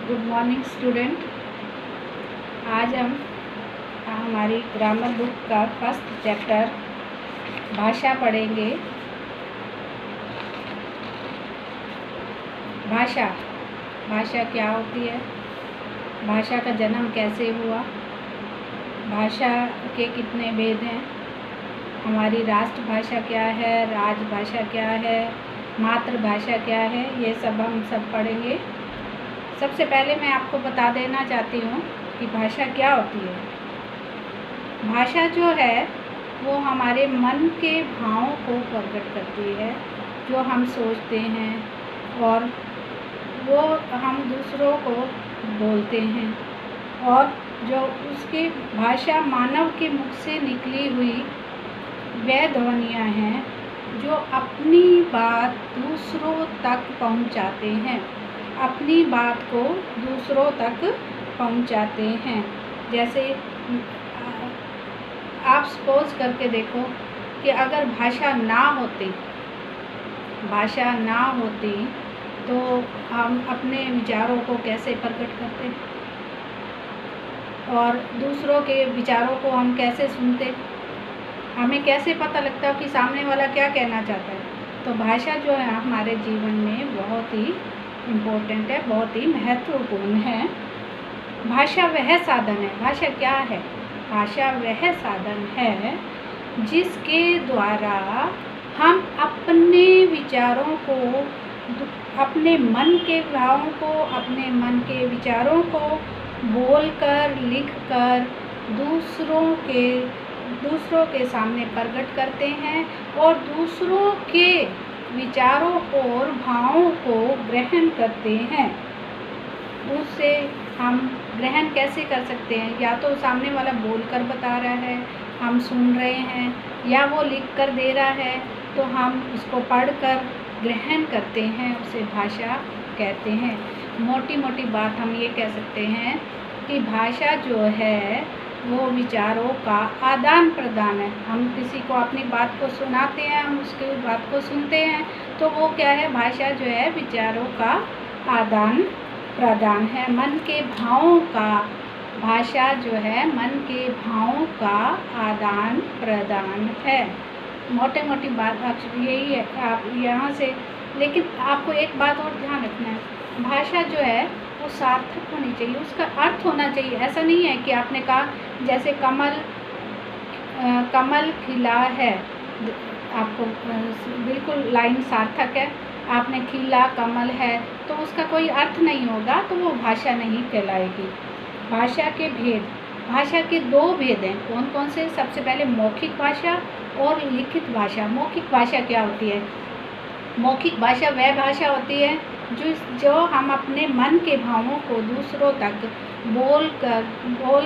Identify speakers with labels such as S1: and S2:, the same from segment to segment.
S1: Good morning student. आज हम हमारी ग्रामर बुक का फर्स्ट चैप्टर भाषा पढ़ेंगे। भाषा क्या होती है, भाषा का जन्म कैसे हुआ, भाषा के कितने भेद हैं, हमारी राष्ट्रभाषा क्या है, राजभाषा क्या है, मातृभाषा क्या है, ये सब हम पढ़ेंगे। सबसे पहले मैं आपको बता देना चाहती हूँ कि भाषा क्या होती है। भाषा जो है वो हमारे मन के भावों को प्रकट करती है, जो हम सोचते हैं और वो हम दूसरों को बोलते हैं, और जो उसकी भाषा मानव के मुख से निकली हुई वह ध्वनियाँ हैं जो अपनी बात दूसरों तक पहुँचाते हैं, अपनी बात को दूसरों तक पहुंचाते हैं। जैसे आप सपोज करके देखो कि अगर भाषा ना होती तो हम अपने विचारों को कैसे प्रकट करते और दूसरों के विचारों को हम कैसे सुनते, हमें कैसे पता लगता कि सामने वाला क्या कहना चाहता है। तो भाषा जो है हमारे जीवन में बहुत ही इम्पोर्टेंट है, बहुत ही महत्वपूर्ण है। भाषा वह साधन है, भाषा क्या है, भाषा वह साधन है जिसके द्वारा हम अपने विचारों को, अपने मन के भावों को, अपने मन के विचारों को बोलकर, लिखकर दूसरों के सामने प्रकट करते हैं और दूसरों के विचारों और भावों को ग्रहण करते हैं। उससे हम ग्रहण कैसे कर सकते हैं, या तो सामने वाला बोलकर बता रहा है, हम सुन रहे हैं, या वो लिख कर दे रहा है तो हम उसको पढ़कर ग्रहण करते हैं, उसे भाषा कहते हैं। मोटी मोटी बात हम ये कह सकते हैं कि भाषा जो है वो विचारों का आदान प्रदान है। हम किसी को अपनी बात को सुनाते हैं, हम उसकी बात को सुनते हैं, तो वो क्या है, भाषा जो है विचारों का आदान प्रदान है, मन के भावों का। भाषा जो है मन के भावों का आदान प्रदान है। मोटे मोटी बात यही है आप यहाँ से। लेकिन आपको एक बात और ध्यान रखना है, भाषा जो है वो सार्थक होनी चाहिए, उसका अर्थ होना चाहिए। ऐसा नहीं है कि आपने कहा जैसे कमल खिला है, आपको बिल्कुल लाइन सार्थक है, आपने खिला कमल है तो उसका कोई अर्थ नहीं होगा, तो वो भाषा नहीं कहलाएगी। भाषा के भेद, भाषा के दो भेद हैं। कौन कौन से? सबसे पहले मौखिक भाषा और लिखित भाषा। मौखिक भाषा क्या होती है? मौखिक भाषा वह भाषा होती है जो हम अपने मन के भावों को दूसरों तक बोल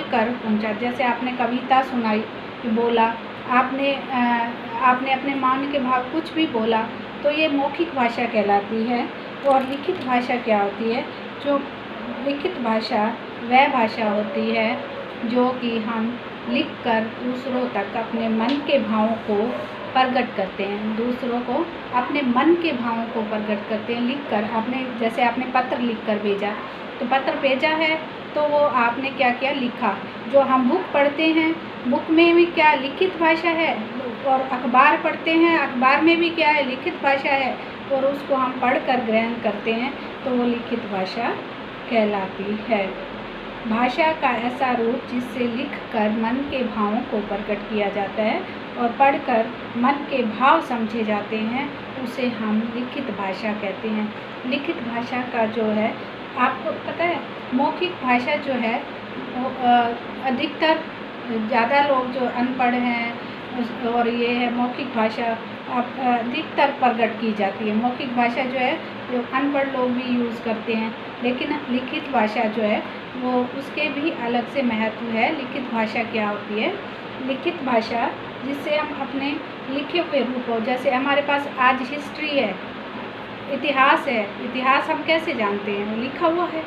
S1: कर पहुँचा। जैसे आपने कविता सुनाई, बोला, आपने अपने मन के भाव कुछ भी बोला, तो ये मौखिक भाषा कहलाती है। और लिखित भाषा क्या होती है? जो लिखित भाषा वह भाषा होती है जो कि हम लिखकर दूसरों तक अपने मन के भावों को प्रकट करते हैं, दूसरों को अपने मन के भावों को प्रकट करते हैं लिखकर। जैसे आपने पत्र लिखकर भेजा, तो पत्र भेजा है तो वो आपने क्या किया, लिखा। जो हम बुक पढ़ते हैं, बुक में भी क्या लिखित भाषा है, और अखबार पढ़ते हैं, अखबार में भी क्या है, लिखित भाषा है, और उसको हम पढ़कर ग्रहण करते हैं, तो वो लिखित भाषा कहलाती है। भाषा का ऐसा रूप जिससे लिखकर मन के भावों को प्रकट किया जाता है और पढ़कर मन के भाव समझे जाते हैं, उसे हम लिखित भाषा कहते हैं। लिखित भाषा का जो है, आपको पता है, मौखिक भाषा जो है वो अधिकतर ज़्यादा लोग जो अनपढ़ हैं और ये है मौखिक भाषा अधिकतर प्रकट की जाती है। मौखिक भाषा जो है जो अनपढ़ लोग भी यूज़ करते हैं, लेकिन लिखित भाषा जो है वो उसके भी अलग से महत्व है। लिखित भाषा क्या होती है? लिखित भाषा जिससे हम अपने लिखे हुए रूप हो, जैसे हमारे पास आज हिस्ट्री है, इतिहास है, इतिहास हम कैसे जानते हैं? वो लिखा हुआ है।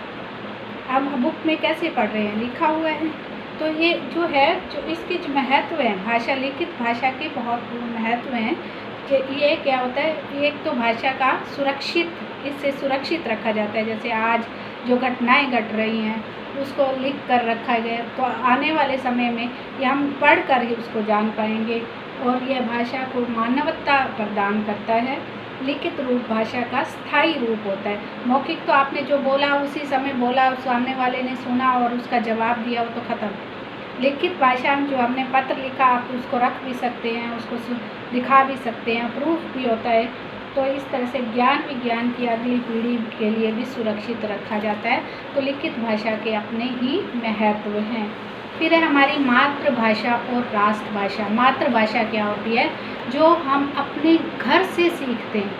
S1: हम बुक में कैसे पढ़ रहे हैं? लिखा हुआ है। तो ये जो है, जो इसके जो महत्व हैं, भाषा, लिखित भाषा के बहुत महत्व हैं। कि ये क्या होता है, एक तो भाषा का इससे सुरक्षित रखा जाता है। जैसे आज जो घटनाएं घट रही हैं उसको लिख कर रखा गया, तो आने वाले समय में ये हम पढ़ कर ही उसको जान पाएंगे। और यह भाषा को मानवता प्रदान करता है। लिखित रूप भाषा का स्थायी रूप होता है। मौखिक तो आपने जो बोला उसी समय बोला, सामने वाले ने सुना और उसका जवाब दिया, वो तो ख़त्म। लिखित भाषा जो हमने पत्र लिखा, आप उसको रख भी सकते हैं, उसको दिखा भी सकते हैं, प्रूफ भी होता है। तो इस तरह से ज्ञान विज्ञान की अगली पीढ़ी के लिए भी सुरक्षित रखा जाता है। तो लिखित भाषा के अपने ही महत्व हैं। फिर है हमारी मातृभाषा और राष्ट्रभाषा। मातृभाषा क्या होती है? जो हम अपने घर से सीखते हैं,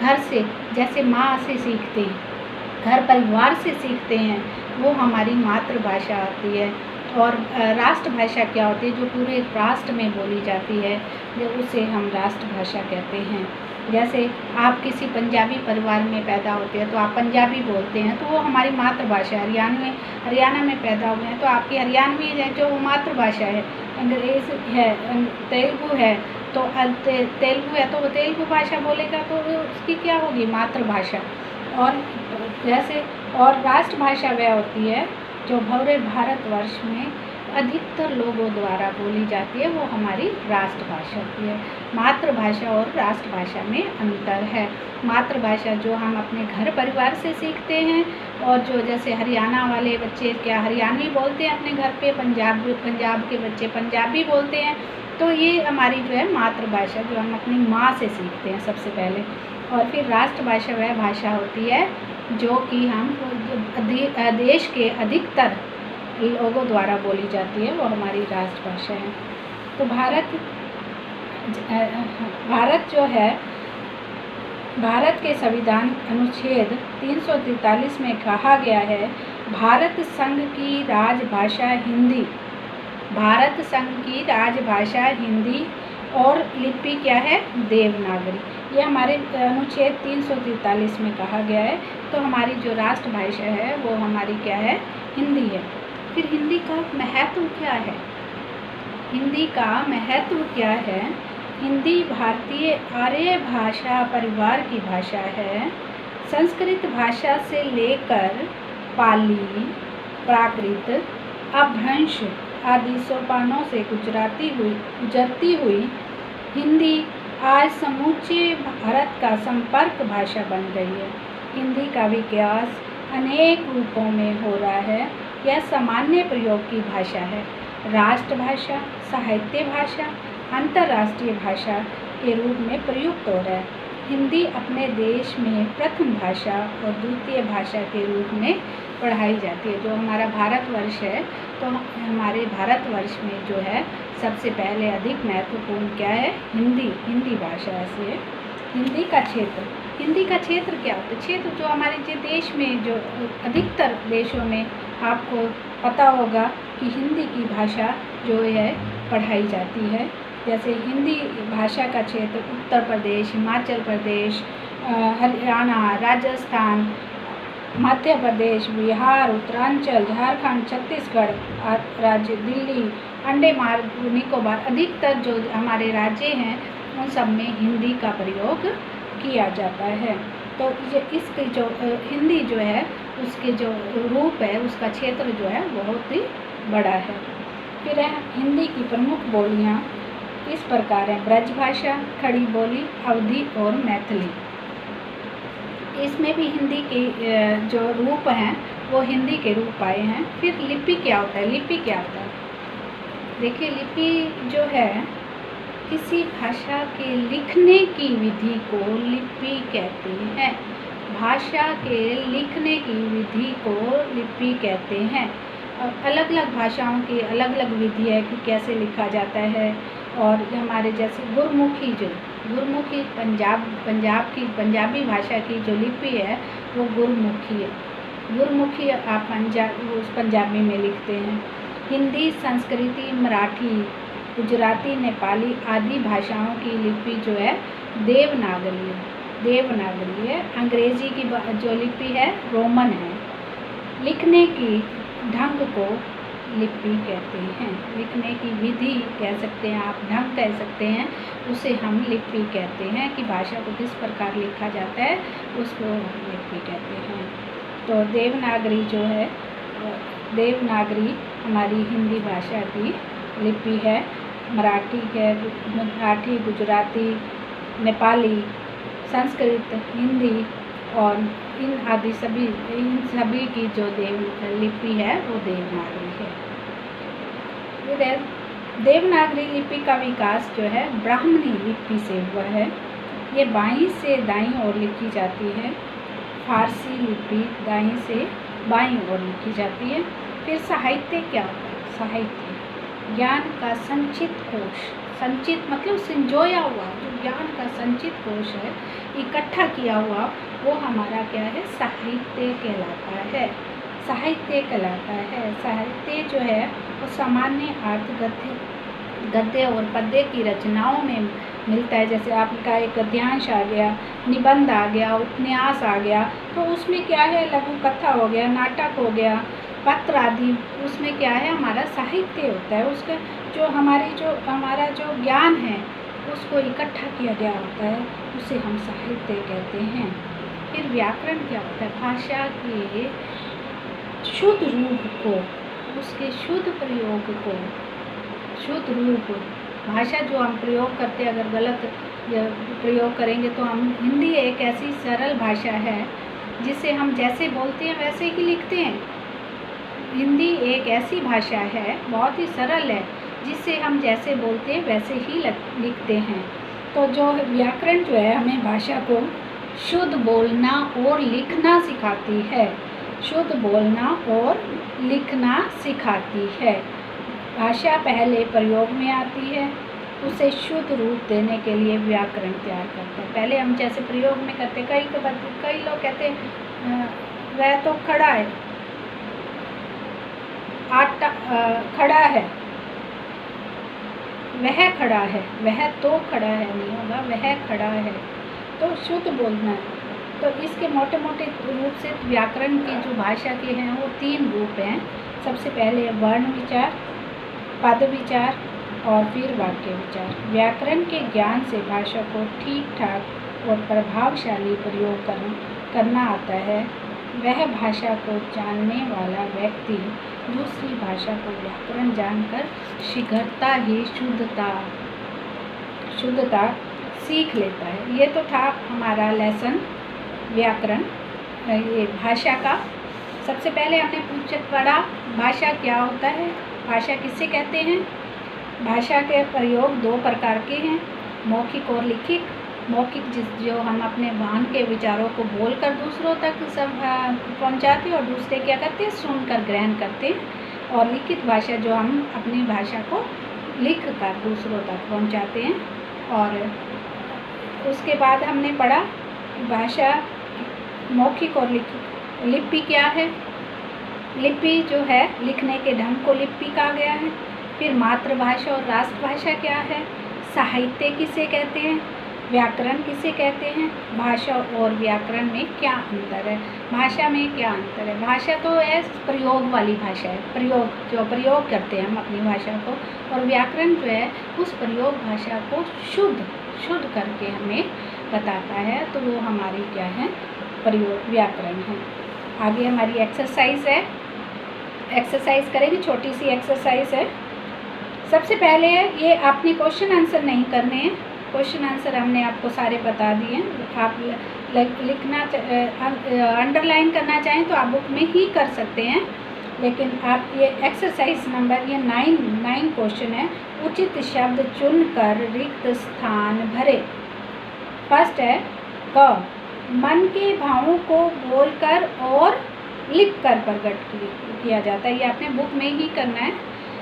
S1: घर से, जैसे माँ से सीखते हैं, घर परिवार से सीखते हैं, वो हमारी मातृभाषा आती है। और राष्ट्रभाषा क्या होती है? जो पूरे राष्ट्र में बोली जाती है, जो उसे हम राष्ट्रभाषा कहते हैं। जैसे आप किसी पंजाबी परिवार में पैदा होते हैं तो आप पंजाबी बोलते हैं, तो वो हमारी मातृभाषा है। हरियाणा में पैदा हुए हैं तो आपकी हरियाणवी है जो मातृभाषा है। अंग्रेज़ है, तेलुगु है तो तेलुगु है तो वो तेलुगु भाषा बोलेगा, तो उसकी क्या होगी? मातृभाषा। और जैसे और राष्ट्रभाषा वह होती है जो पूरे भारतवर्ष में अधिकतर लोगों द्वारा बोली जाती है, वो हमारी राष्ट्रभाषा होती है। मातृभाषा और राष्ट्रभाषा में अंतर है। मातृभाषा जो हम अपने घर परिवार से सीखते हैं, और जो जैसे हरियाणा वाले बच्चे क्या हरियाणवी बोलते हैं अपने घर पे, पंजाब के बच्चे पंजाबी बोलते हैं। तो ये हमारी जो है मातृभाषा जो हम अपनी माँ से सीखते हैं सबसे पहले। और फिर राष्ट्रभाषा वह भाषा होती है जो कि हम देश के अधिकतर लोगों द्वारा बोली जाती है, वो हमारी राष्ट्रभाषा है। तो भारत जो है, भारत के संविधान अनुच्छेद 343 में कहा गया है, भारत संघ की राजभाषा हिंदी। भारत संघ की राजभाषा हिंदी और लिपि क्या है? देवनागरी। ये हमारे अनुच्छेद 343 में कहा गया है। तो हमारी जो राष्ट्रभाषा है वो हमारी क्या है? हिंदी है। फिर हिंदी का महत्व क्या है? हिंदी का महत्व क्या है? हिंदी भारतीय आर्य भाषा परिवार की भाषा है। संस्कृत भाषा से लेकर पाली, प्राकृत, अपभ्रंश आदि सोपानों से गुजरती हुई हिंदी आज समूचे भारत का संपर्क भाषा बन गई है। हिंदी का विकास अनेक रूपों में हो रहा है। यह सामान्य प्रयोग की भाषा है। राष्ट्रभाषा, साहित्य भाषा, अंतर्राष्ट्रीय भाषा के रूप में प्रयुक्त हो रहा है। हिंदी अपने देश में प्रथम भाषा और द्वितीय भाषा के रूप में पढ़ाई जाती है। जो हमारा भारतवर्ष है, तो हमारे भारतवर्ष में जो है सबसे पहले अधिक महत्वपूर्ण क्या है? हिंदी भाषा से। हिंदी का क्षेत्र क्या होता है? क्षेत्र जो हमारे देश में, जो अधिकतर देशों में आपको पता होगा कि हिंदी की भाषा जो है पढ़ाई जाती है। जैसे हिंदी भाषा का क्षेत्र उत्तर प्रदेश, हिमाचल प्रदेश, हरियाणा, राजस्थान, मध्य प्रदेश, बिहार, उत्तरांचल, झारखंड, छत्तीसगढ़ राज्य, दिल्ली, अंडमान निकोबार, अधिकतर जो हमारे राज्य हैं उन सब में हिंदी का प्रयोग किया जाता है। तो इसकी जो हिंदी जो है उसके जो रूप है, उसका क्षेत्र जो है बहुत ही बड़ा है। फिर है हिंदी की प्रमुख बोलियाँ इस प्रकार हैं: ब्रजभाषा, खड़ी बोली, अवधी और मैथिली। इसमें भी हिंदी के जो रूप हैं वो हिंदी के रूप आए हैं। फिर लिपि क्या होता है? देखिए, लिपि जो है किसी भाषा के लिखने की विधि को लिपि कहते हैं। भाषा के लिखने की विधि को लिपि कहते हैं। अलग अलग भाषाओं की अलग अलग विधि है कि कैसे लिखा जाता है। और हमारे जैसे गुरमुखी पंजाबी भाषा की जो लिपि है वो गुरमुखी है। गुरमुखी आप पंजाबी में लिखते हैं। हिंदी, संस्कृति, मराठी, गुजराती, नेपाली आदि भाषाओं की लिपि जो है देवनागरी है। अंग्रेजी की जो लिपि है रोमन है। लिखने की ढंग को लिपि कहते हैं। लिखने की विधि कह सकते हैं आप, ढंग कह सकते हैं, उसे हम लिपि कहते हैं कि भाषा को किस प्रकार लिखा जाता है उसको लिपि कहते हैं। तो देवनागरी जो है, देवनागरी हमारी हिंदी भाषा की लिपि है। मराठी, गुजराती, नेपाली, संस्कृत, हिंदी और इन सभी की जो लिपि है वो देवनागरी है। फिर देवनागरी लिपि का विकास जो है ब्राह्मणी लिपि से हुआ है। ये बाईं से दाईं ओर लिखी जाती है। फारसी लिपि दाईं से बाईं ओर लिखी जाती है। फिर साहित्य क्या होता है? साहित्य ज्ञान का संचित कोश, संचित मतलब संजोया हुआ, जो ज्ञान का संचित कोश है, इकट्ठा किया हुआ, वो हमारा क्या है? साहित्य कहलाता है। साहित्य कहलाता है। साहित्य जो है वो सामान्य अर्थ गद्य और पद्य की रचनाओं में मिलता है। जैसे आपका एक गद्यांश आ गया, निबंध आ गया, उपन्यास आ गया, तो उसमें क्या है? लघु कथा हो गया, नाटक हो गया, पत्र आदि, उसमें क्या है? हमारा साहित्य होता है। उसका जो हमारा जो ज्ञान है उसको इकट्ठा किया गया होता है, उसे हम साहित्य कहते हैं। फिर व्याकरण क्या होता है? भाषा के शुद्ध रूप को, उसके शुद्ध प्रयोग को, शुद्ध रूप भाषा जो हम प्रयोग करते हैं, अगर गलत प्रयोग करेंगे तो हम, हिंदी एक ऐसी सरल भाषा है जिसे हम जैसे बोलते हैं वैसे ही लिखते हैं। हिंदी एक ऐसी भाषा है, बहुत ही सरल है, जिससे हम जैसे बोलते हैं वैसे ही लिखते हैं। तो जो व्याकरण जो है हमें भाषा को शुद्ध बोलना और लिखना सिखाती है। शुद्ध बोलना और लिखना सिखाती है। भाषा पहले प्रयोग में आती है, उसे शुद्ध रूप देने के लिए व्याकरण तैयार करते हैं। पहले हम जैसे प्रयोग में करते, कई लोग कहते हैं वह तो खड़ा है, आटा खड़ा है, वह खड़ा है, वह तो खड़ा है नहीं होगा, वह खड़ा है, तो शुद्ध बोलना है। तो इसके मोटे मोटे रूप से व्याकरण की जो भाषा के हैं वो 3 रूप हैं। सबसे पहले वर्ण विचार, पद विचार और फिर वाक्य विचार। व्याकरण के ज्ञान से भाषा को ठीक ठाक और प्रभावशाली प्रयोग करना आता है। वह भाषा को जानने वाला व्यक्ति दूसरी भाषा को व्याकरण जानकर शीघ्रता ही शुद्धता सीख लेता है। ये तो था हमारा लेसन व्याकरण, ये भाषा का। सबसे पहले हमने पढ़ा भाषा क्या होता है, भाषा किसे कहते हैं। भाषा के प्रयोग 2 प्रकार के हैं, मौखिक और लिखित। मौखिक जो हम अपने मन के विचारों को बोलकर दूसरों तक सब पहुंचाते हैं और दूसरे क्या करते हैं? सुनकर ग्रहण करते हैं। और लिखित भाषा जो हम अपनी भाषा को लिख कर दूसरों तक पहुंचाते हैं। और उसके बाद हमने पढ़ा भाषा मौखिक और लिखित। लिपि क्या है? लिपि जो है लिखने के ढंग को लिपि कहा गया है। फिर मातृभाषा और राष्ट्रभाषा क्या है? साहित्य किसे कहते हैं? व्याकरण किसे कहते हैं? भाषा और व्याकरण में क्या अंतर है? भाषा में क्या अंतर है? भाषा तो है प्रयोग वाली भाषा है, प्रयोग करते हैं हम अपनी भाषा को, और व्याकरण जो है उस प्रयोग भाषा को शुद्ध करके हमें बताता है, तो वो हमारी क्या है? प्रयोग व्याकरण है। आगे हमारी एक्सरसाइज है, एक्सरसाइज करेंगे, छोटी सी एक्सरसाइज है। सबसे पहले ये आपने क्वेश्चन आंसर नहीं करने हैं, क्वेश्चन आंसर हमने आपको सारे बता दिए हैं। आप लिखना अंडरलाइन करना चाहें तो आप बुक में ही कर सकते हैं, लेकिन आप ये एक्सरसाइज नंबर ये 9 क्वेश्चन है। उचित शब्द चुनकर रिक्त स्थान भरे। फर्स्ट है क, मन के भावों को बोलकर और लिखकर प्रकट किया जाता है। ये आपने बुक में ही करना है।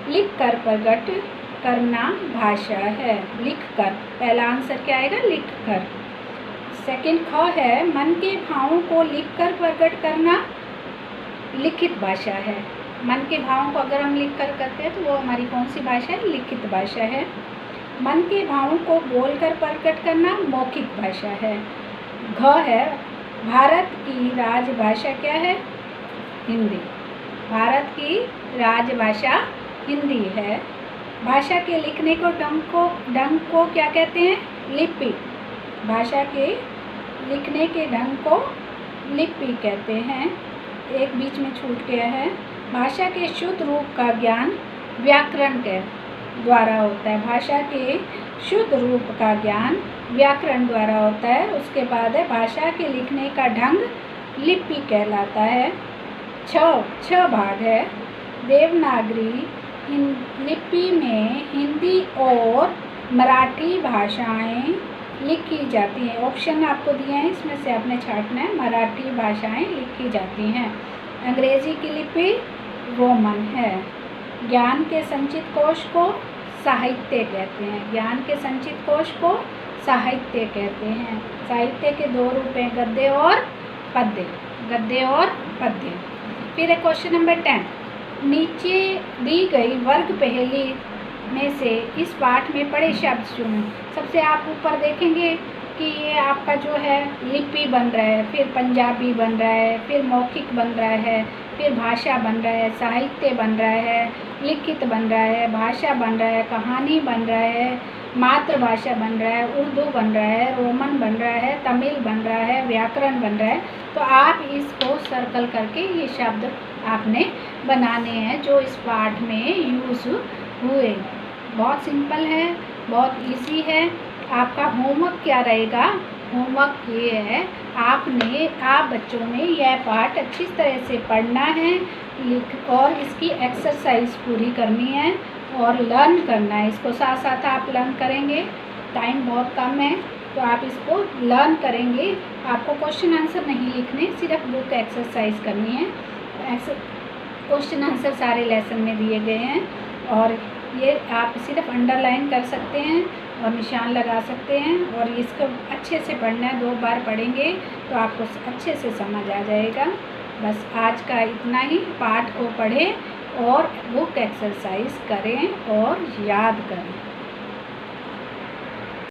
S1: लिखकर प्रकट करना भाषा है, लिखकर। पहला आंसर क्या आएगा? लिखकर। सेकंड ख है, मन के भावों को लिखकर प्रकट करना लिखित भाषा है। मन के भावों को अगर हम लिखकर करते हैं तो वो हमारी कौन सी भाषा है? लिखित भाषा है। मन के भावों को बोलकर प्रकट करना मौखिक भाषा है। घ है, भारत की राजभाषा क्या है? हिंदी। भारत की राजभाषा हिंदी है। भाषा के लिखने को ढंग को क्या कहते हैं? लिपि। भाषा के लिखने के ढंग को लिपि कहते हैं। एक बीच में छूट गया है। भाषा के शुद्ध रूप का ज्ञान व्याकरण के द्वारा होता है। भाषा के शुद्ध रूप का ज्ञान व्याकरण द्वारा होता है। उसके बाद है भाषा के लिखने का ढंग लिपि कहलाता है। छह भाग है। देवनागरी लिपि में हिंदी और मराठी भाषाएं लिखी जाती हैं। ऑप्शन आपको दिए हैं, इसमें से आपने छांटना है। मराठी भाषाएं लिखी जाती हैं। अंग्रेजी की लिपि रोमन है। ज्ञान के संचित कोश को साहित्य कहते हैं। ज्ञान के संचित कोश को साहित्य कहते हैं। साहित्य के दो रूप हैं, गद्य और पद्य। गद्य और पद्य। फिर है क्वेश्चन नंबर 10। नीचे दी गई वर्ग पहेली में से इस पाठ में पढ़े शब्द चुनें। सबसे आप ऊपर देखेंगे कि ये आपका जो है लिपि बन रहा है, फिर पंजाबी बन रहा है, फिर मौखिक बन रहा है, फिर भाषा बन रहा है, साहित्य बन रहा है, लिखित बन रहा है, भाषा बन रहा है, कहानी बन रहा है, मातृभाषा बन रहा है, उर्दू बन रहा है, रोमन बन रहा है, तमिल बन रहा है, व्याकरण बन रहा है। तो आप इसको सर्कल करके ये शब्द आपने बनाने हैं जो इस पाठ में यूज़ हुए। बहुत सिंपल है, बहुत इजी है। आपका होमवर्क क्या रहेगा? होमवर्क ये है, आप बच्चों ने यह पाठ अच्छी तरह से पढ़ना है और इसकी एक्सरसाइज पूरी करनी है और लर्न करना है। इसको साथ साथ आप लर्न करेंगे। टाइम बहुत कम है तो आप इसको लर्न करेंगे। आपको क्वेश्चन आंसर नहीं लिखने, सिर्फ बुक एक्सरसाइज करनी है। क्वेश्चन आंसर सारे लेसन में दिए गए हैं और ये आप सिर्फ अंडरलाइन कर सकते हैं और निशान लगा सकते हैं। और इसको अच्छे से पढ़ना है, 2 बार पढ़ेंगे तो आपको अच्छे से समझ आ जाएगा। बस आज का इतना ही। पाठ को पढ़ें और बुक एक्सरसाइज करें और याद करें।